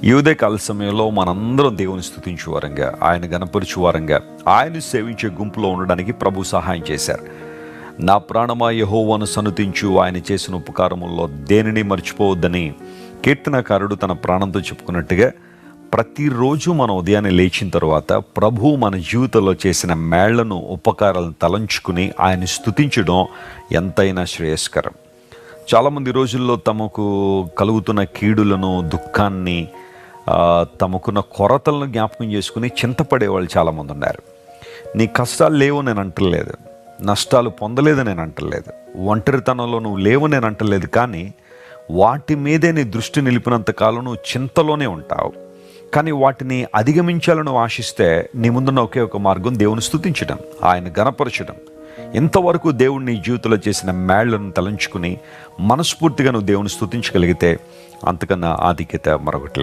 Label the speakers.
Speaker 1: ఈ ఉదయకాల సమయంలో మనందరం దేవుని స్తుతించు వారంగా, ఆయన గణపరచు వారంగా, ఆయన సేవించే గుంపులో ఉండడానికి ప్రభు సహాయం చేశారు. నా ప్రాణమా యెహోవాను సన్నుతించు, ఆయన చేసిన ఉపకారముల్లో దేనిని మర్చిపోవద్దని కీర్తనకారుడు తన ప్రాణంతో చెప్పుకున్నట్టుగా, ప్రతిరోజు మన ఉదయాన్నే లేచిన తర్వాత ప్రభు మన జీవితంలో చేసిన మేళ్లను, ఉపకారాలను తలంచుకుని ఆయన స్తుతించడం ఎంతైనా శ్రేయస్కరం. చాలామంది రోజుల్లో తమకు కలుగుతున్న కీడులను, దుఃఖాన్ని, తమకున్న కొరతలను జ్ఞాపకం చేసుకుని చింతపడే వాళ్ళు చాలామంది ఉన్నారు. నీ కష్టాలు లేవు నేను అంటలేదు, నష్టాలు పొందలేదు నేను అంటలేదు, ఒంటరితనంలో నువ్వు లేవు నేను అంటలేదు, కానీ వాటి మీదే నీ దృష్టి నిలిపినంత కాలం నువ్వు చింతలోనే ఉంటావు. కానీ వాటిని అధిగమించాలని ఆశిస్తే నీ ముందున్న ఒకే ఒక మార్గం దేవుని స్తుతించడం, ఆయన గణపరచడం. ఇంతవరకు దేవుడు నీ జీవితంలో చేసిన మేళ్లను తలంచుకుని మనస్ఫూర్తిగా నువ్వు దేవుని స్తుతించగలిగితే అంతకన్నా ఆధిక్యత మరొకటి లేదు.